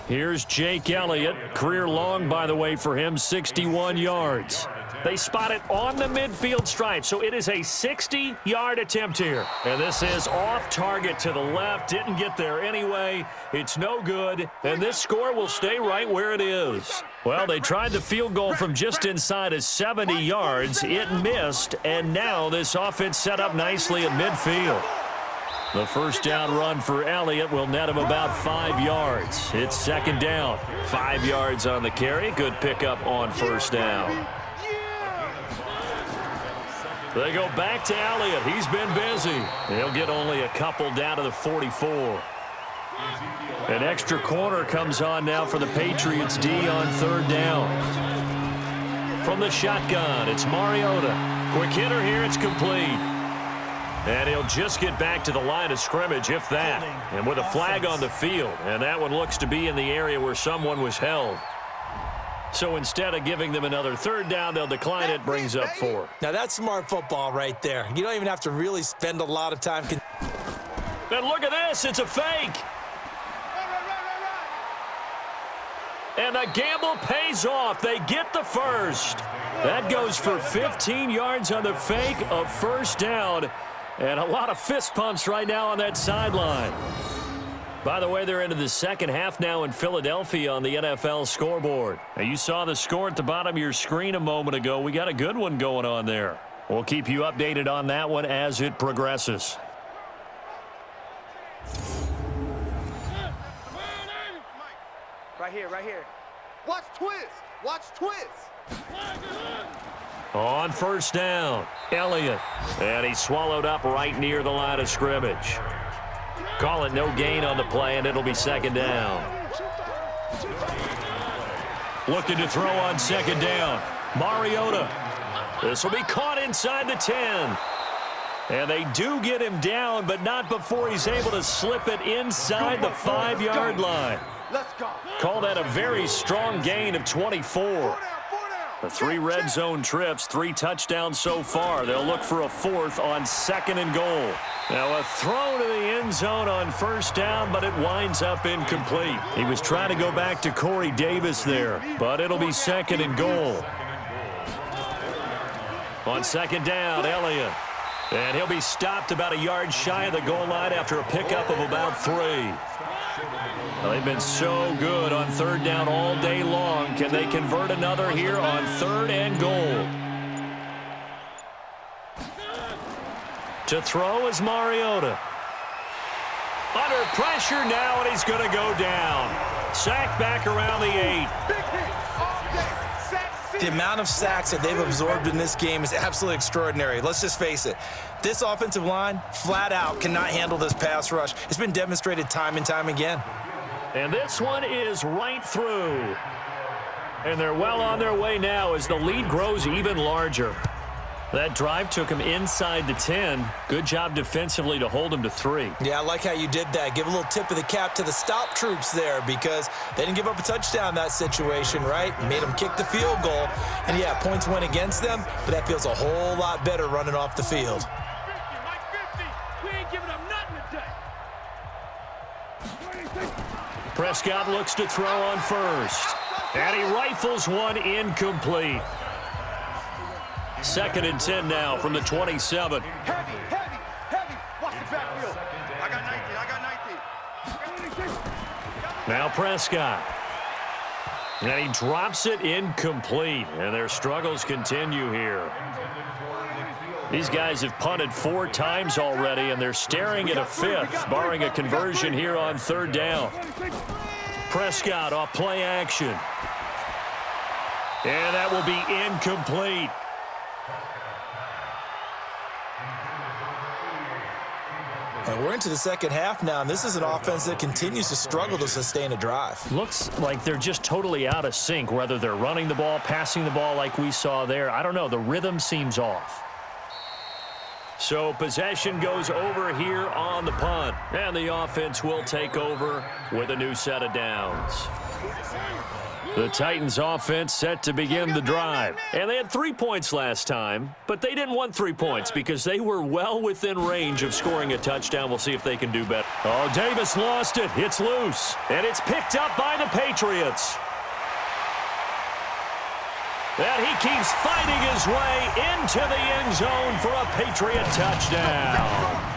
Here's Jake Elliott. Career long, by the way, for him, 61 yards. They spot it on the midfield stripe, so it is a 60-yard attempt here. And this is off target to the left. Didn't get there anyway. It's no good, and this score will stay right where it is. Well, they tried the field goal from just inside of 70 yards. It missed, and now this offense set up nicely at midfield. The first down run for Elliott will net him about 5 yards. It's 2nd down. 5 yards on the carry. Good pickup on 1st down. They go back to Elliott. He's been busy. He'll get only a couple down to the 44. An extra corner comes on now for the Patriots D on 3rd down. From the shotgun, it's Mariota. Quick hitter here. It's complete. And he'll just get back to the line of scrimmage, if that. And with a flag on the field. And that one looks to be in the area where someone was held. So instead of giving them another 3rd down, they'll decline it. Brings up 4. Now that's smart football right there. You don't even have to really spend a lot of time. And look at this. It's a fake. And the gamble pays off. They get the first. That goes for 15 yards on the fake of 1st down. And a lot of fist pumps right now on that sideline. By the way, they're into the 2nd half now in Philadelphia on the NFL scoreboard. Now, you saw the score at the bottom of your screen a moment ago. We got a good one going on there. We'll keep you updated on that one as it progresses. Right here, right here. Watch twist. Watch twist. On 1st down, Elliott. And he swallowed up right near the line of scrimmage. Call it no gain on the play, and it'll be 2nd down. Looking to throw on 2nd down. Mariota. This will be caught inside the 10. And they do get him down, but not before he's able to slip it inside the 5-yard line. Let's go. Call that a very strong gain of 24. The 3 red zone trips, 3 touchdowns so far. They'll look for a 4th on 2nd and goal. Now a throw to the end zone on 1st down, but it winds up incomplete. He was trying to go back to Corey Davis there, but it'll be 2nd and goal. On 2nd down, Elliott. And he'll be stopped about a yard shy of the goal line after a pickup of about 3. Well, they've been so good on 3rd down all day long. Can they convert another here on 3rd and goal? To throw is Mariota. Under pressure now, and he's going to go down. Sacked back around the 8. The amount of sacks that they've absorbed in this game is absolutely extraordinary. Let's just face it. This offensive line, flat out, cannot handle this pass rush. It's been demonstrated time and time again. And this one is right through. And they're well on their way now as the lead grows even larger. That drive took him inside the 10. Good job defensively to hold him to 3. Yeah, I like how you did that. Give a little tip of the cap to the stop troops there because they didn't give up a touchdown in that situation, right? Made them kick the field goal. And, yeah, points went against them, but that feels a whole lot better running off the field. Prescott looks to throw on 1st. And he rifles one incomplete. 2nd and 10 now from the 27. Heavy. Watch the backfield. I got 19. Now Prescott. And he drops it incomplete. And their struggles continue here. These guys have punted 4 times already, and they're staring at a 5th, barring a conversion here on 3rd down. Prescott off play action. And that will be incomplete. And we're into the second half now, and this is an offense that continues to struggle to sustain a drive. Looks like they're just totally out of sync, whether they're running the ball, passing the ball like we saw there. I don't know. The rhythm seems off. So possession goes over here on the punt, and the offense will take over with a new set of downs. The Titans offense set to begin the drive. And they had 3 points last time, but they didn't want 3 points because they were well within range of scoring a touchdown. We'll see if they can do better. Oh, Davis lost it. It's loose. And it's picked up by the Patriots. And he keeps fighting his way into the end zone for a Patriot touchdown.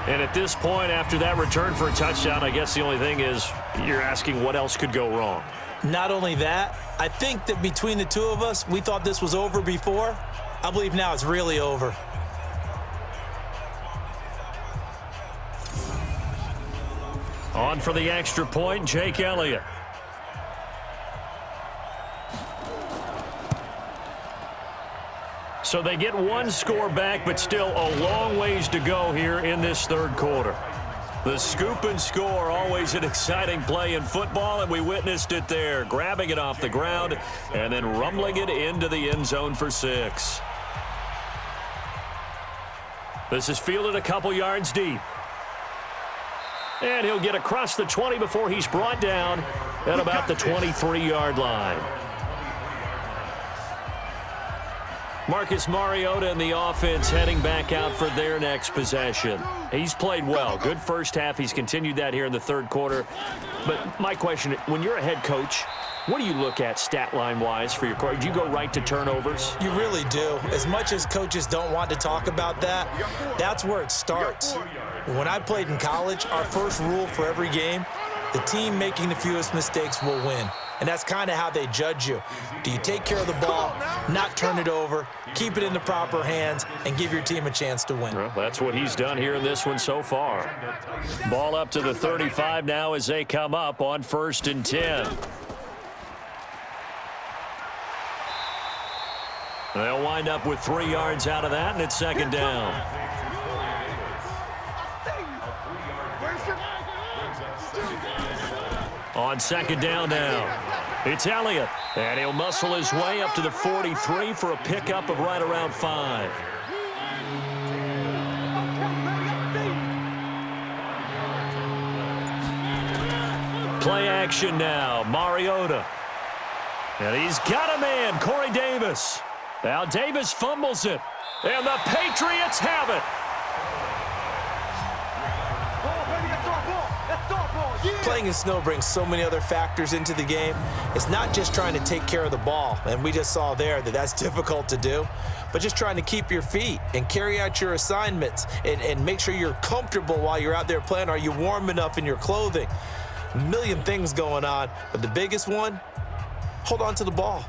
And at this point, after that return for a touchdown, I guess the only thing is you're asking what else could go wrong. Not only that, I think that between the two of us, we thought this was over before. I believe now it's really over. On for the extra point, Jake Elliott. So they get one score back, but still a long ways to go here in this third quarter. The scoop and score, always an exciting play in football, and we witnessed it there, grabbing it off the ground and then rumbling it into the end zone for 6. This is fielded a couple yards deep. And he'll get across the 20 before he's brought down at about the 23-yard line. Marcus Mariota and the offense heading back out for their next possession. He's played well. Good first half. He's continued that here in the third quarter. But my question, when you're a head coach, what do you look at stat line-wise for your coach? Do you go right to turnovers? You really do. As much as coaches don't want to talk about that, that's where it starts. When I played in college, our first rule for every game, the team making the fewest mistakes will win. And that's kind of how they judge you. Do you take care of the ball, not turn it over, keep it in the proper hands, and give your team a chance to win? Well, that's what he's done here in this one so far. Ball up to the 35 now as they come up on 1st and 10. They'll wind up with 3 yards out of that, and it's 2nd down. On 2nd down now, it's Elliott, and he'll muscle his way up to the 43 for a pickup of right around 5. Play action now, Mariota. And he's got a man, Corey Davis. Now Davis fumbles it, and the Patriots have it. Playing in snow brings so many other factors into the game. It's not just trying to take care of the ball, and we just saw there that that's difficult to do, but just trying to keep your feet and carry out your assignments and make sure you're comfortable while you're out there playing. Are you warm enough in your clothing? A million things going on, but the biggest one, hold on to the ball.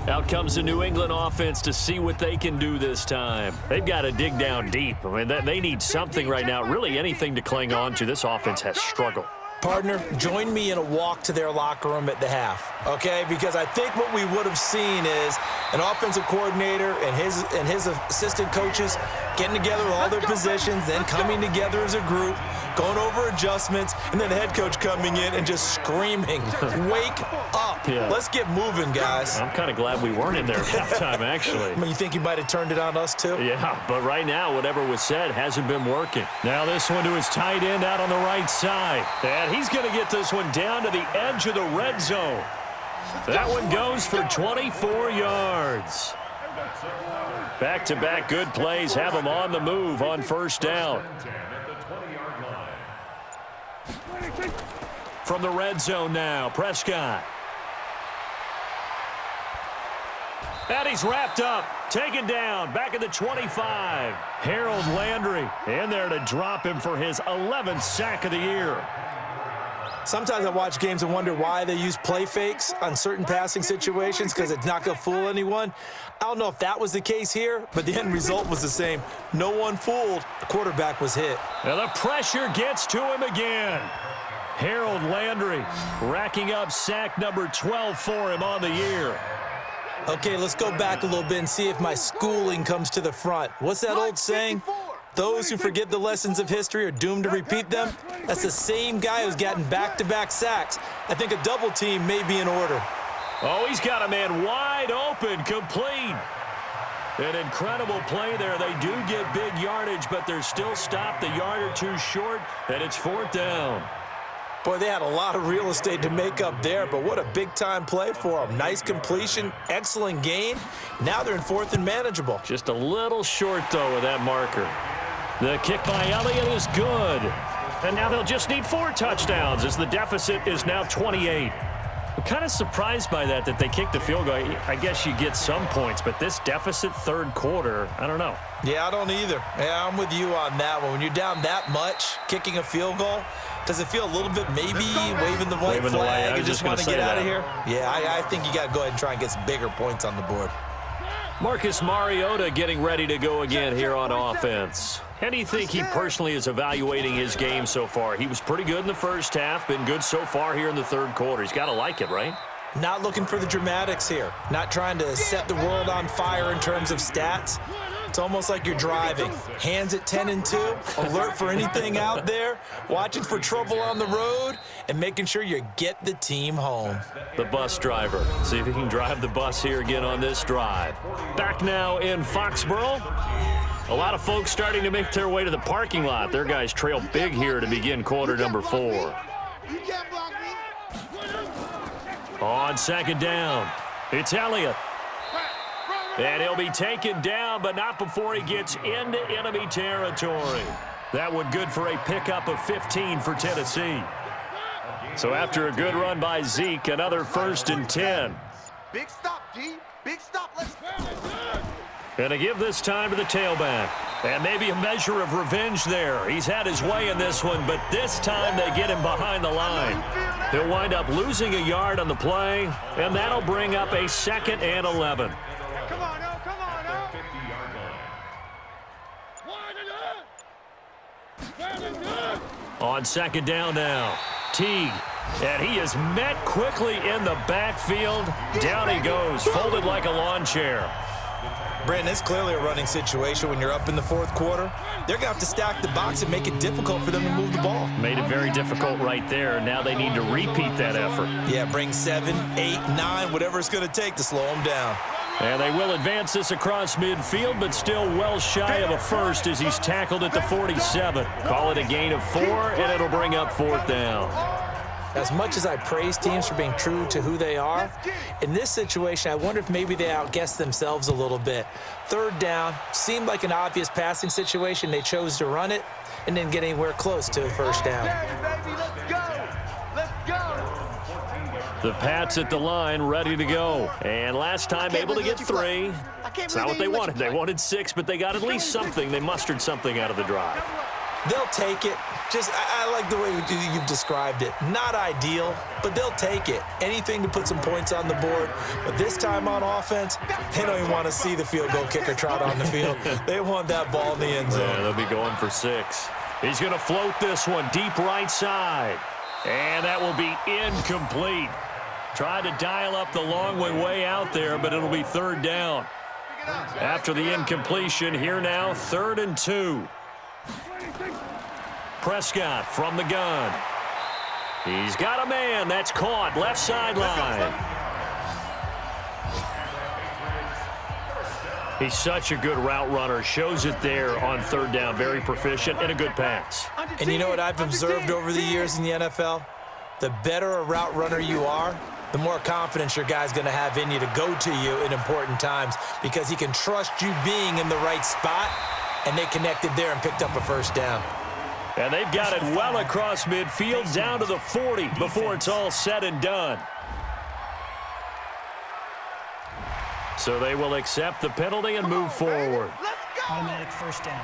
Out comes the New England offense to see what they can do this time. They've got to dig down deep. I mean, they need something right now, really anything to cling on to. This offense has struggled. Partner, join me in a walk to their locker room at the half, okay? Because I think what we would have seen is an offensive coordinator and his assistant coaches getting together with all their positions, then coming together as a group, going over adjustments, and then the head coach coming in and just screaming, wake up. Yeah. Let's get moving, guys. I'm kind of glad we weren't in there at halftime, actually. I mean, you think he might have turned it on us, too? Yeah, but right now, whatever was said hasn't been working. Now this one to his tight end out on the right side. And he's going to get this one down to the edge of the red zone. That one goes for 24 yards. Back-to-back good plays have him on the move on 1st down. From the red zone now, Prescott. And he's wrapped up, taken down, back at the 25. Harold Landry in there to drop him for his 11th sack of the year. Sometimes I watch games and wonder why they use play fakes on certain passing situations because it's not going to fool anyone. I don't know if that was the case here, but the end result was the same. No one fooled. The quarterback was hit. And the pressure gets to him again. Harold Landry racking up sack number 12 for him on the year. Okay, let's go back a little bit and see if my schooling comes to the front. What's that old saying? Those who forget the lessons of history are doomed to repeat them. That's the same guy who's gotten back-to-back sacks. I think a double team may be in order. Oh, he's got a man wide open, complete. An incredible play there. They do get big yardage, but they're still stopped a yard or two short, and it's 4th down. Boy, they had a lot of real estate to make up there, but what a big-time play for them. Nice completion, excellent gain. Now they're in 4th and manageable. Just a little short, though, with that marker. The kick by Elliott is good. And now they'll just need 4 touchdowns as the deficit is now 28. I'm kind of surprised by that they kicked the field goal. I guess you get some points, but this deficit 3rd quarter, I don't know. Yeah, I don't either. Yeah, I'm with you on that one. When you're down that much, kicking a field goal, does it feel a little bit maybe waving the white flag and just want to get out of here? Yeah, I think you got to go ahead and try and get some bigger points on the board. Marcus Mariota getting ready to go again here on offense. How do you think he personally is evaluating his game so far? He was pretty good in the first half, been good so far here in the 3rd quarter. He's got to like it, right? Not looking for the dramatics here. Not trying to set the world on fire in terms of stats. It's almost like you're driving. Hands at 10 and 2, alert for anything out there, watching for trouble on the road, and making sure you get the team home. The bus driver. See if he can drive the bus here again on this drive. Back now in Foxborough. A lot of folks starting to make their way to the parking lot. Their guys trail big here to begin quarter number 4. On 2nd down, it's Elliott. And he'll be taken down, but not before he gets into enemy territory. That one good for a pickup of 15 for Tennessee. So after a good run by Zeke, another 1st and 10. Big stop, D. Big stop. Let's And to give this time to the tailback. And maybe a measure of revenge there. He's had his way in this one, but this time they get him behind the line. He'll wind up losing a yard on the play, and that'll bring up a 2nd and 11. Come on, no, come on, no. On 2nd down now, Teague. And he is met quickly in the backfield. Down he goes, folded like a lawn chair. Brandon, it's clearly a running situation when you're up in the 4th quarter. They're going to have to stack the box and make it difficult for them to move the ball. Made it very difficult right there. Now they need to repeat that effort. Yeah, bring 7, 8, 9, whatever it's going to take to slow them down. And they will advance this across midfield, but still well shy of a first as he's tackled at the 47. Call it a gain of 4, and it'll bring up 4th down. As much as I praise teams for being true to who they are, in this situation, I wonder if maybe they outguessed themselves a little bit. 3rd down, seemed like an obvious passing situation. They chose to run it and didn't get anywhere close to the 1st down. Baby, let's go. Let's go. The Pats at the line, ready to go. And last time able to get 3. It's not what they wanted. They wanted 6, but they got at least something. They mustered something out of the drive. They'll take it. I like the way you've described it. Not ideal, but they'll take it. Anything to put some points on the board. But this time on offense, they don't even want to see the field goal kicker trot on the field. They want that ball in the end zone. Yeah, they'll be going for 6. He's going to float this one deep right side. And that will be incomplete. Tried to dial up the long way out there, but it'll be 3rd down. After the incompletion, here now, 3rd and 2. Prescott from the gun. He's got a man. That's caught. Left sideline. He's such a good route runner. Shows it there on 3rd down. Very proficient and a good pass. And you know what I've observed over the years in the NFL? The better a route runner you are, the more confidence your guy's going to have in you to go to you in important times because he can trust you being in the right spot, and they connected there and picked up a 1st down. And they've got it well across midfield down to the 40 before it's all said and done. So they will accept the penalty and move forward. Automatic 1st down.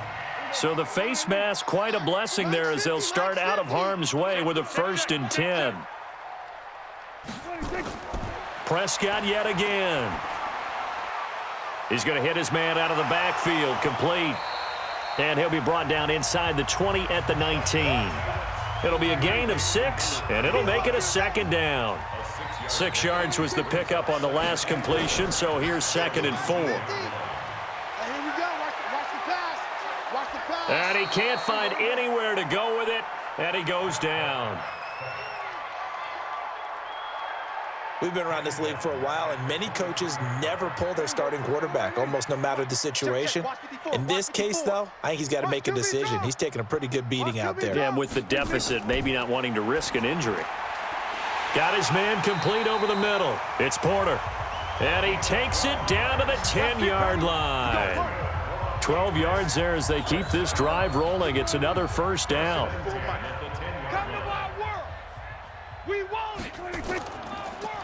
So the face mask, quite a blessing there as they'll start out of harm's way with a 1st and 10. Prescott yet again. He's going to hit his man out of the backfield, complete. And he'll be brought down inside the 20 at the 19. It'll be a gain of 6, and it'll make it a second down. 6 yards was the pickup on the last completion, so here's 2nd and 4. Here we go. Watch the pass. Watch the pass. And he can't find anywhere to go with it, and he goes down. We've been around this league for a while, and many coaches never pull their starting quarterback, almost no matter the situation. In this case, though, I think he's got to make a decision. He's taking a pretty good beating out there. Yeah, and with the deficit, maybe not wanting to risk an injury. Got his man complete over the middle. It's Porter. And he takes it down to the 10-yard line. 12 yards there as they keep this drive rolling. It's another first down.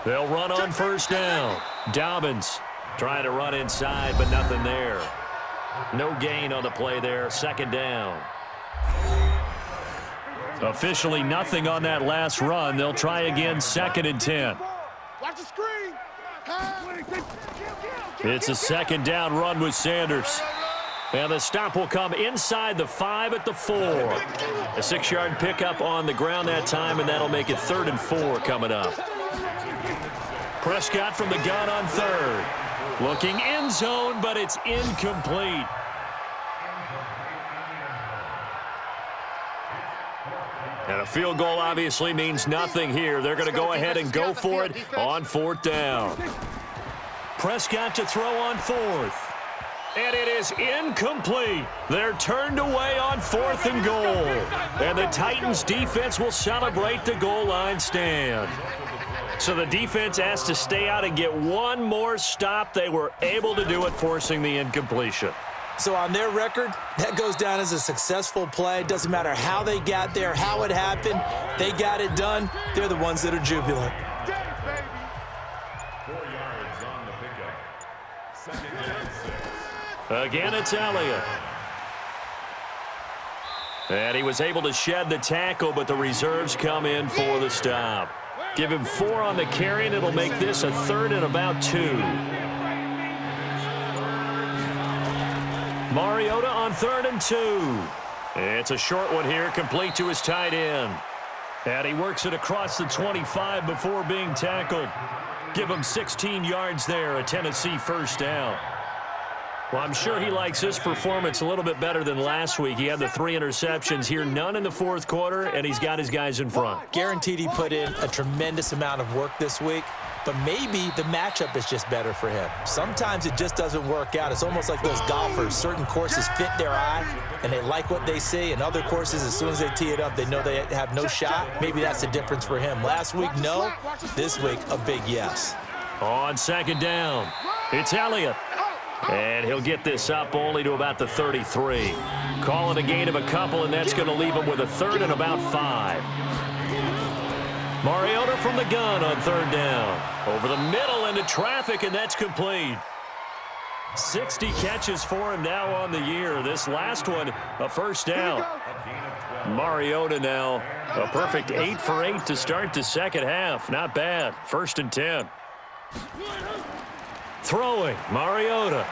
They'll run on first down. Dobbins trying to run inside, but nothing there. No gain on the play there. 2nd down. Officially nothing on that last run. They'll try again, 2nd and 10. Watch the screen. It's a 2nd down run with Sanders. And the stop will come inside the 5 at the 4. A 6-yard pickup on the ground that time, and that'll make it 3rd and 4 coming up. Prescott from the gun on 3rd. Looking end zone, but it's incomplete. And a field goal obviously means nothing here. They're going to go ahead and go for it on 4th down. Prescott to throw on 4th. And it is incomplete. They're turned away on 4th and goal. And the Titans defense will celebrate the goal line stand. So the defense has to stay out and get one more stop. They were able to do it, forcing the incompletion. So on their record, that goes down as a successful play. Doesn't matter how they got there, how it happened. They got it done. They're the ones that are jubilant. 4 yards on the pickup. 2nd and 6. Again, it's Elliott. And he was able to shed the tackle, but the reserves come in for the stop. Give him 4 on the carry, and it'll make this a 3rd and about 2. Mariota on 3rd and 2. It's a short one here, complete to his tight end. And he works it across the 25 before being tackled. Give him 16 yards there, a Tennessee first down. Well, I'm sure he likes his performance a little bit better than last week. He had the 3 interceptions here, none in the 4th quarter, and he's got his guys in front. Guaranteed he put in a tremendous amount of work this week, but maybe the matchup is just better for him. Sometimes it just doesn't work out. It's almost like those golfers. Certain courses fit their eye, and they like what they see, and other courses, as soon as they tee it up, they know they have no shot. Maybe that's the difference for him. Last week, no. This week, a big yes. On 2nd down, it's Elliott. And he'll get this up only to about the 33. Call it a gain of a couple, and that's going to leave him with a 3rd and about 5. Mariota from the gun on 3rd down. Over the middle into traffic, and that's complete. 60 catches for him now on the year. This last one, a first down. Mariota now, a perfect 8 for 8 to start the second half. Not bad. 1st and 10. Throwing, Mariota.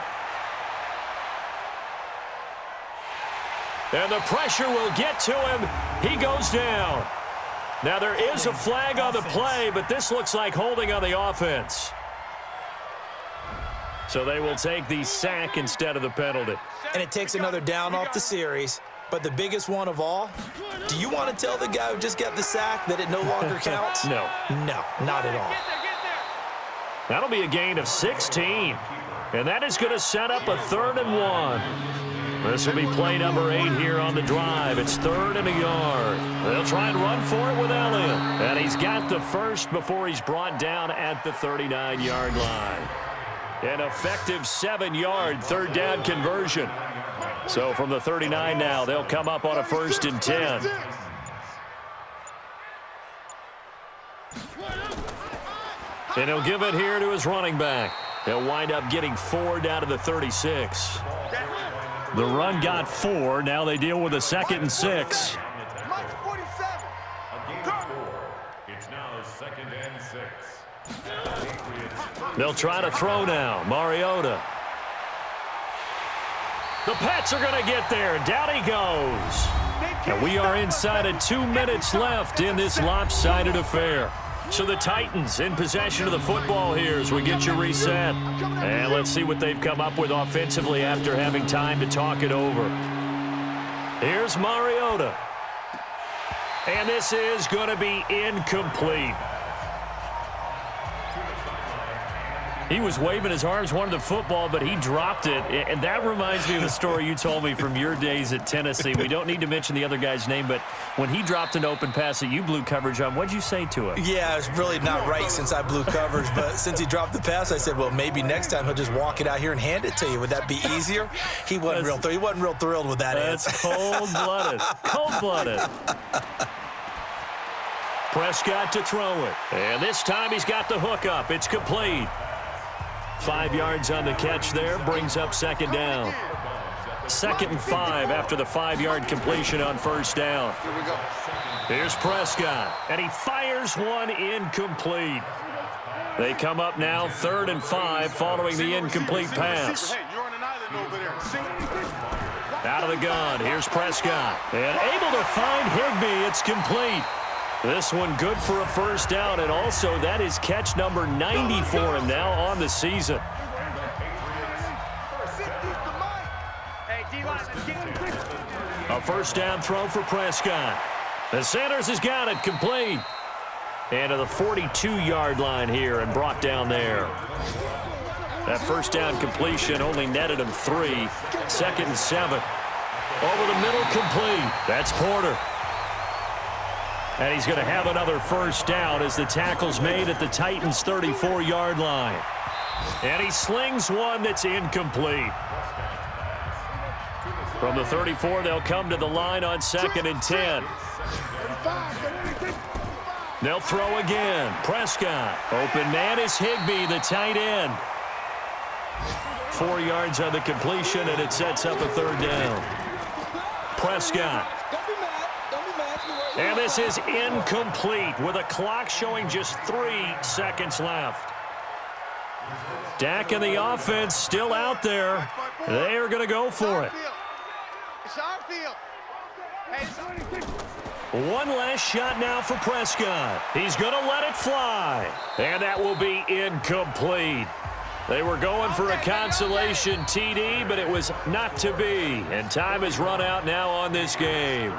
And the pressure will get to him. He goes down. Now there is a flag on the play, but this looks like holding on the offense. So they will take the sack instead of the penalty. And it takes another down off the series. But the biggest one of all, do you want to tell the guy who just got the sack that it no longer counts? No. No, not at all. That'll be a gain of 16. And that is going to set up a 3rd and 1. This will be play number 8 here on the drive. It's 3rd and a yard. They'll try and run for it with Elliott. And he's got the first before he's brought down at the 39-yard line. An effective 7-yard 3rd down conversion. So from the 39 now, they'll come up on a 1st and 10. And he'll give it here to his running back. He'll wind up getting 4 down to the 36. The run got 4. Now they deal with a 2nd and 6. It's now 2nd and 6. They'll try to throw now. Mariota. The Pats are going to get there. Down he goes. And we are inside of 2 minutes left in this lopsided affair. So the Titans in possession of the football here as we get you reset. And let's see what they've come up with offensively after having time to talk it over. Here's Mariota. And this is going to be incomplete. He was waving his arms, wanted the football, but he dropped it. And that reminds me of a story you told me from your days at Tennessee. We don't need to mention the other guy's name, but when he dropped an open pass that you blew coverage on, what'd you say to him? Yeah, it's really not right since I blew coverage, but since he dropped the pass, I said, well, maybe next time he'll just walk it out here and hand it to you. Would that be easier? He wasn't real thrilled with that answer. That's cold-blooded. Cold-blooded. Prescott to throw it. And this time he's got the hook up. It's complete. 5 yards on the catch there, brings up second down. 2nd and 5 after the 5-yard completion on first down. Here's Prescott, and he fires one incomplete. They come up now 3rd and 5 following the incomplete pass. Out of the gun, here's Prescott, and able to find Higbee. It's complete. This one good for a first down, and also that is catch number 90 for him now on the season. A first down throw for Prescott. The Sanders has got it complete. And to the 42-yard line here and brought down there. That first down completion only netted him 3. 2nd and 7. Over the middle, complete. That's Porter. And he's going to have another first down as the tackle's made at the Titans' 34-yard line. And he slings one that's incomplete. From the 34, they'll come to the line on 2nd and 10. They'll throw again. Prescott. Open man is Higbee, the tight end. 4 yards on the completion, and it sets up a third down. Prescott. And this is incomplete with a clock showing just 3 seconds left. Dak and the offense still out there. They are going to go for it. One last shot now for Prescott. He's going to let it fly. And that will be incomplete. They were going for a consolation TD, but it was not to be. And time has run out now on this game.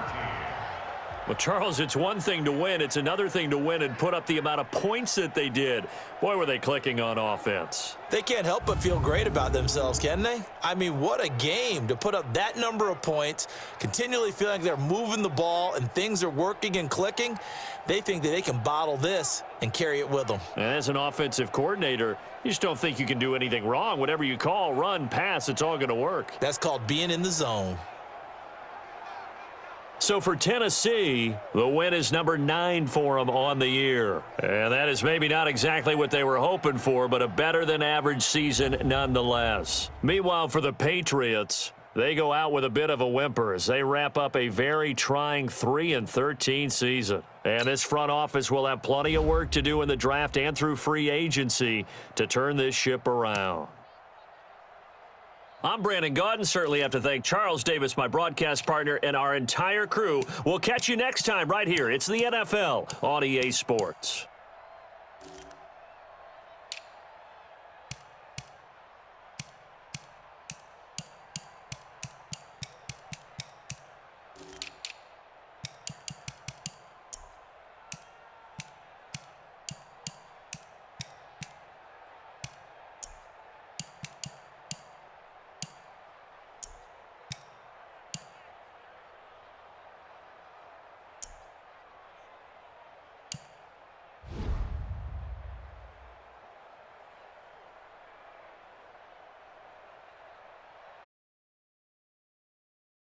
Well, Charles, it's one thing to win. It's another thing to win and put up the amount of points that they did. Boy, were they clicking on offense. They can't help but feel great about themselves, can they? I mean, what a game to put up that number of points, continually feeling like they're moving the ball and things are working and clicking. They think that they can bottle this and carry it with them. And as an offensive coordinator, you just don't think you can do anything wrong. Whatever you call, run, pass, it's all going to work. That's called being in the zone. So for Tennessee, the win is number 9 for them on the year. And that is maybe not exactly what they were hoping for, but a better than average season nonetheless. Meanwhile, for the Patriots, they go out with a bit of a whimper as they wrap up a very trying 3-13 season. And this front office will have plenty of work to do in the draft and through free agency to turn this ship around. I'm Brandon Gaudin. Certainly have to thank Charles Davis, my broadcast partner, and our entire crew. We'll catch you next time right here. It's the NFL on EA Sports.